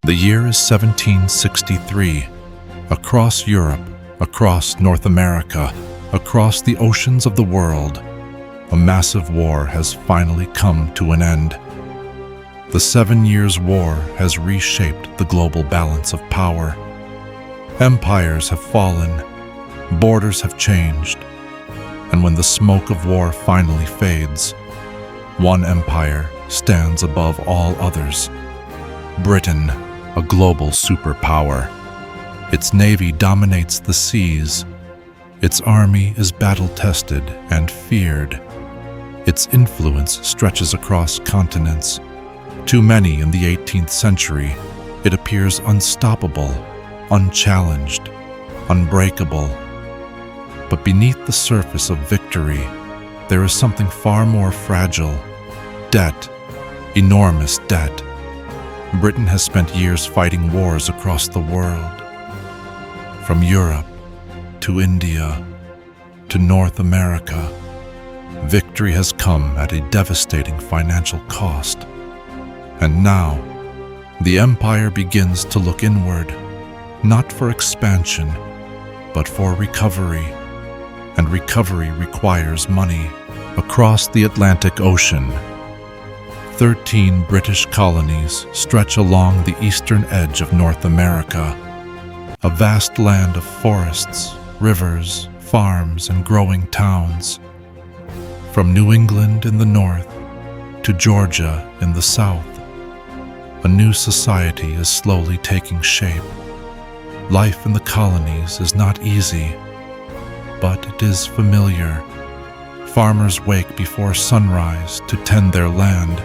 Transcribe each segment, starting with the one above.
The year is 1763. Across Europe, across North America, across the oceans of the world, a massive war has finally come to an end. The 7 Years' War has reshaped the global balance of power. Empires have fallen, borders have changed, and when the smoke of war finally fades, one empire stands above all others. Britain, a global superpower. Its navy dominates the seas. Its army is battle-tested and feared. Its influence stretches across continents. To many in the 18th century, it appears unstoppable, unchallenged, unbreakable. But beneath the surface of victory, there is something far more fragile: debt, enormous debt. Britain has spent years fighting wars across the world. From Europe to India to North America, victory has come at a devastating financial cost. And now, the empire begins to look inward, not for expansion, but for recovery. And recovery requires money. Across the Atlantic Ocean, 13 British colonies stretch along the eastern edge of North America, a vast land of forests, rivers, farms, and growing towns. From New England in the north to Georgia in the south, a new society is slowly taking shape. Life in the colonies is not easy, but it is familiar. Farmers wake before sunrise to tend their land.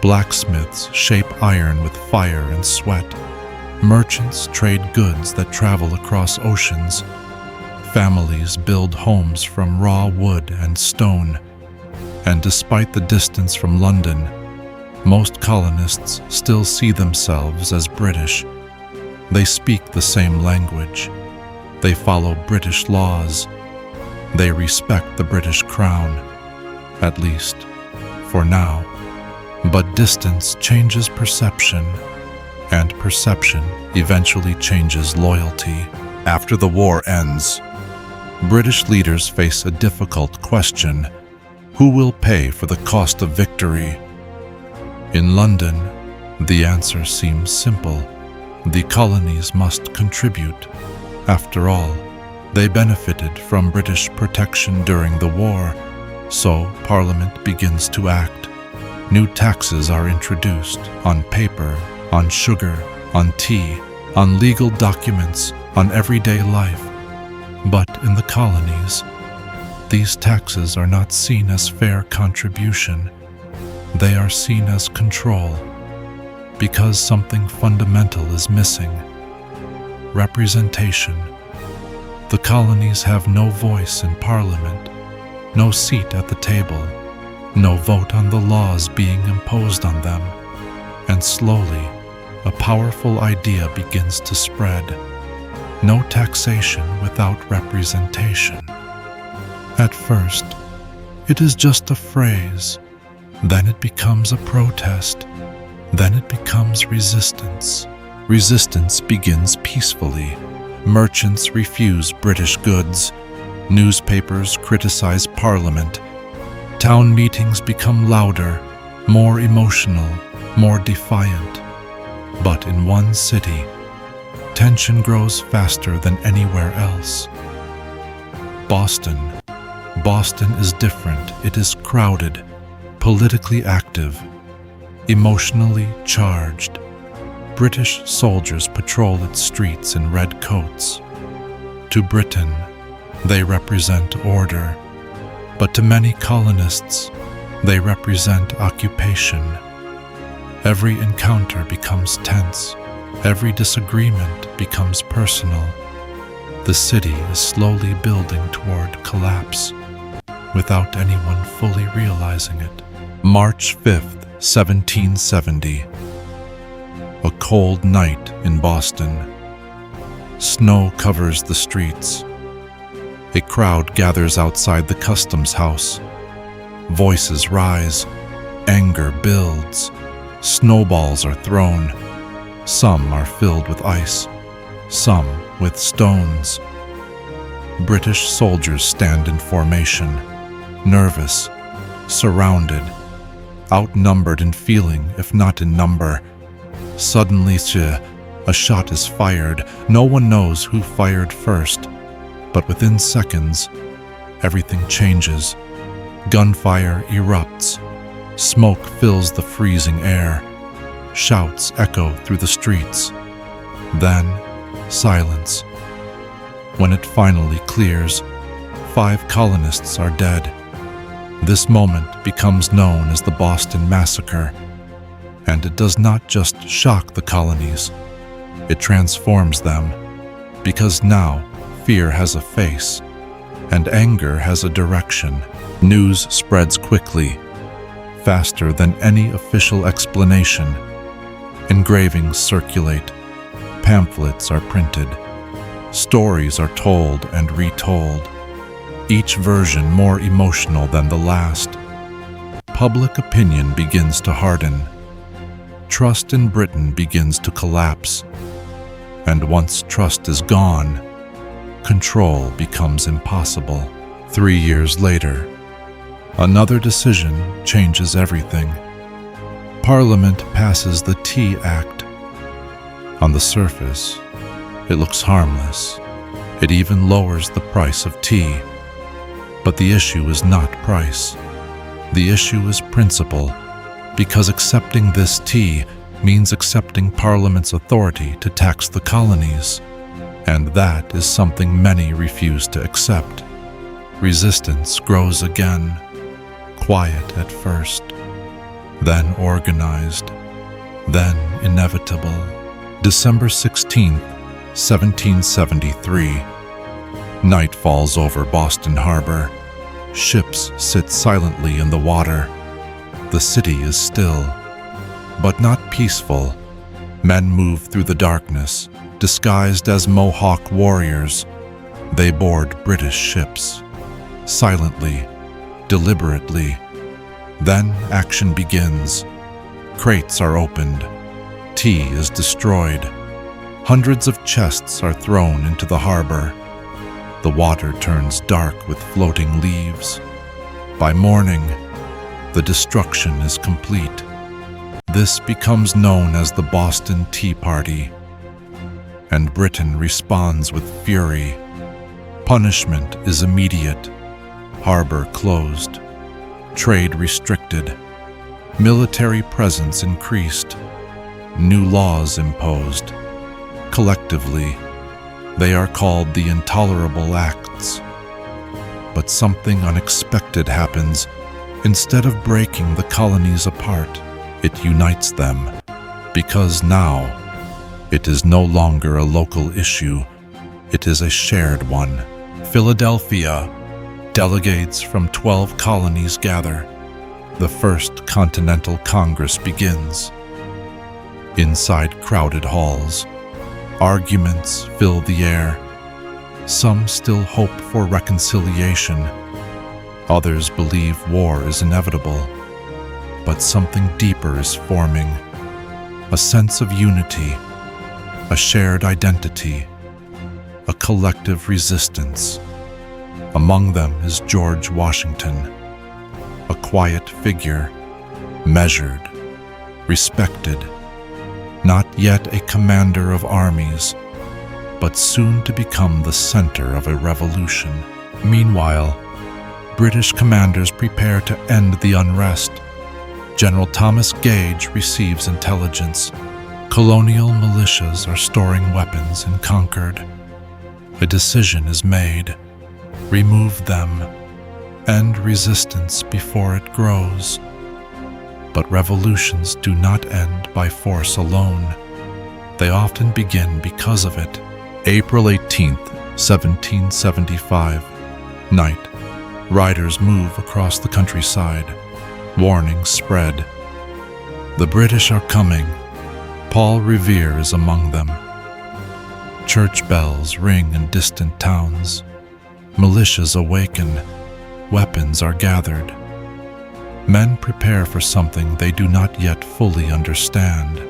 Blacksmiths shape iron with fire and sweat. Merchants trade goods that travel across oceans. Families build homes from raw wood and stone. And despite the distance from London, most colonists still see themselves as British. They speak the same language. They follow British laws. They respect the British crown, at least for now. But distance changes perception, and perception eventually changes loyalty. After the war ends, British leaders face a difficult question: who will pay for the cost of victory? In London, the answer seems simple: the colonies must contribute. After all, they benefited from British protection during the war, so Parliament begins to act. New taxes are introduced on paper, on sugar, on tea, on legal documents, on everyday life. But in the colonies, these taxes are not seen as fair contribution. They are seen as control, because something fundamental is missing: representation. The colonies have no voice in Parliament, no seat at the table, no vote on the laws being imposed on them. And slowly, a powerful idea begins to spread: no taxation without representation. At first, it is just a phrase. Then it becomes a protest. Then it becomes resistance. Resistance begins peacefully. Merchants refuse British goods. Newspapers criticize Parliament. Town meetings become louder, more emotional, more defiant. But in one city, tension grows faster than anywhere else. Boston. Boston is different. It is crowded, politically active, emotionally charged. British soldiers patrol its streets in red coats. To Britain, they represent order, but to many colonists, they represent occupation. Every encounter becomes tense. Every disagreement becomes personal. The city is slowly building toward collapse, without anyone fully realizing it. March 5th, 1770. A cold night in Boston. Snow covers the streets. A crowd gathers outside the customs house. Voices rise. Anger builds. Snowballs are thrown. Some are filled with ice, some with stones. British soldiers stand in formation, nervous, surrounded, outnumbered in feeling if not in number. Suddenly, a shot is fired. No one knows who fired first, but within seconds, everything changes. Gunfire erupts. Smoke fills the freezing air. Shouts echo through the streets. Then, silence. When it finally clears, 5 colonists are dead. This moment becomes known as the Boston Massacre, and it does not just shock the colonies, it transforms them, because now fear has a face, and anger has a direction. News spreads quickly, faster than any official explanation. Engravings circulate, pamphlets are printed, stories are told and retold, each version more emotional than the last. Public opinion begins to harden. Trust in Britain begins to collapse. And once trust is gone, control becomes impossible. 3 years later, another decision changes everything. Parliament passes the Tea Act. On the surface, it looks harmless. It even lowers the price of tea. But the issue is not price. The issue is principle, because accepting this tea means accepting Parliament's authority to tax the colonies. And that is something many refuse to accept. Resistance grows again, quiet at first, then organized, then inevitable. December 16th, 1773. Night falls over Boston Harbor. Ships sit silently in the water. The city is still, but not peaceful. Men move through the darkness, disguised as Mohawk warriors. They board British ships, silently, deliberately. Then action begins. Crates are opened. Tea is destroyed. Hundreds of chests are thrown into the harbor. The water turns dark with floating leaves. By morning, the destruction is complete. This becomes known as the Boston Tea Party, and Britain responds with fury. Punishment is immediate. Harbor closed. Trade restricted. Military presence increased. New laws imposed. Collectively, they are called the Intolerable Acts. But something unexpected happens. Instead of breaking the colonies apart, it unites them. Because now, it is no longer a local issue. It is a shared one. Philadelphia. Delegates from 12 colonies gather. The First Continental Congress begins. Inside crowded halls, arguments fill the air. Some still hope for reconciliation. Others believe war is inevitable. But something deeper is forming. A sense of unity, a shared identity, a collective resistance. Among them is George Washington, a quiet figure, measured, respected, not yet a commander of armies, but soon to become the center of a revolution. Meanwhile, British commanders prepare to end the unrest. General Thomas Gage receives intelligence. Colonial militias are storing weapons in Concord. A decision is made. Remove them. End resistance before it grows. But revolutions do not end by force alone. They often begin because of it. April 18th, 1775. Night. Riders move across the countryside. Warnings spread. The British are coming. Paul Revere is among them. Church bells ring in distant towns. Militias awaken. Weapons are gathered. Men prepare for something they do not yet fully understand.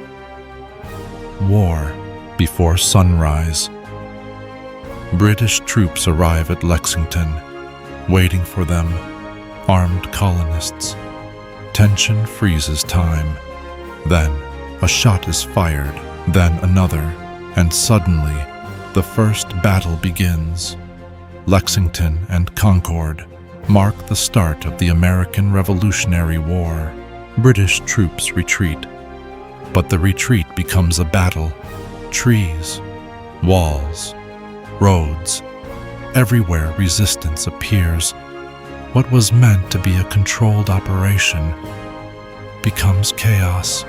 war before sunrise. British troops arrive at Lexington, waiting for them, armed colonists. Tension freezes time. Then a shot is fired, then another, and suddenly the first battle begins. Lexington and Concord mark the start of the American Revolutionary War. British troops retreat, but the retreat becomes a battle. Trees, walls, roads, everywhere resistance appears. What was meant to be a controlled operation becomes chaos.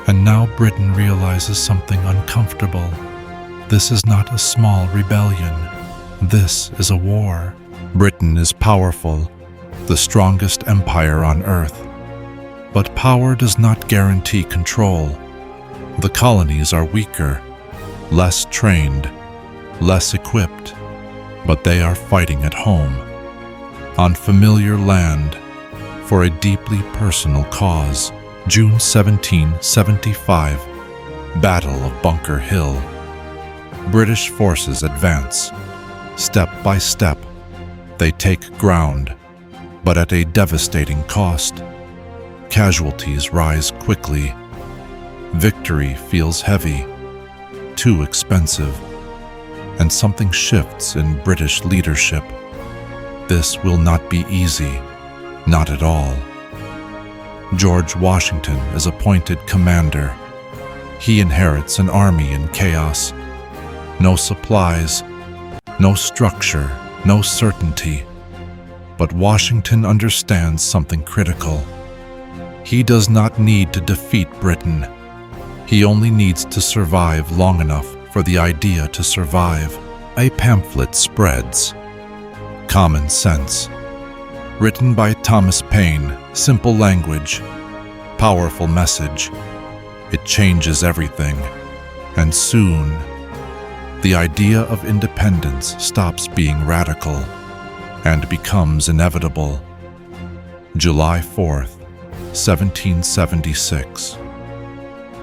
And now Britain realizes something uncomfortable. This is not a small rebellion. This is a war. Britain is powerful, the strongest empire on earth. But power does not guarantee control. The colonies are weaker, less trained, less equipped, but they are fighting at home, on familiar land, for a deeply personal cause. June 1775, Battle of Bunker Hill. British forces advance. Step by step, they take ground, but at a devastating cost. Casualties rise quickly. Victory feels heavy, too expensive, and something shifts in British leadership. This will not be easy, not at all. George Washington is appointed commander. He inherits an army in chaos. No supplies, no structure, no certainty. But Washington understands something critical. He does not need to defeat Britain. He only needs to survive long enough for the idea to survive. A pamphlet spreads. Common Sense. Written by Thomas Paine, simple language, powerful message. It changes everything. And soon, the idea of independence stops being radical and becomes inevitable. July 4th, 1776.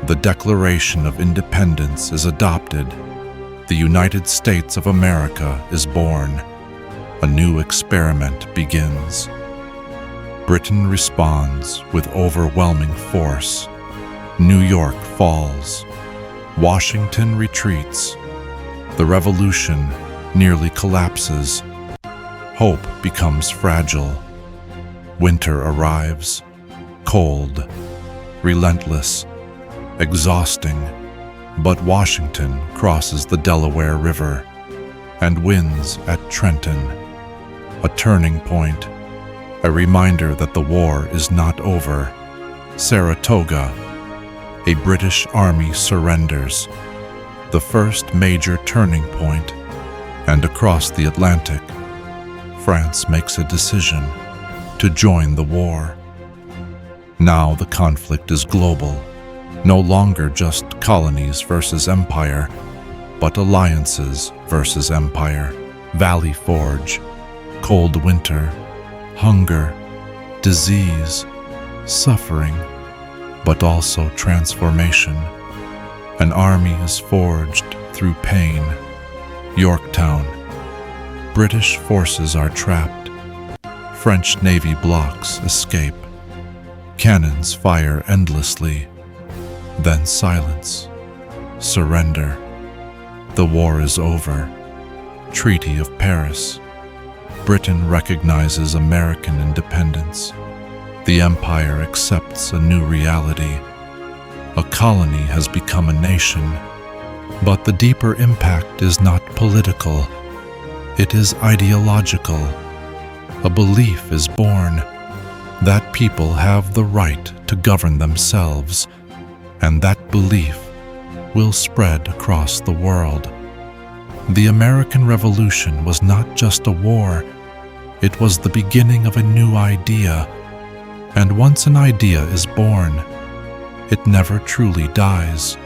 The Declaration of Independence is adopted. The United States of America is born. A new experiment begins. Britain responds with overwhelming force. New York falls. Washington retreats. The revolution nearly collapses. Hope becomes fragile. Winter arrives. Cold, relentless, exhausting. But Washington crosses the Delaware River and wins at Trenton. A turning point, a reminder that the war is not over. Saratoga, a British army surrenders, the first major turning point, and across the Atlantic, France makes a decision to join the war. Now the conflict is global, no longer just colonies versus empire, but alliances versus empire. Valley Forge, cold winter, hunger, disease, suffering, but also transformation. An army is forged through pain. Yorktown. British forces are trapped. French Navy blocks escape. Cannons fire endlessly. Then silence. Surrender. The war is over. Treaty of Paris. Britain recognizes American independence. The empire accepts a new reality. A colony has become a nation. But the deeper impact is not political. It is ideological. A belief is born that people have the right to govern themselves, and that belief will spread across the world. The American Revolution was not just a war, it was the beginning of a new idea. And once an idea is born, it never truly dies.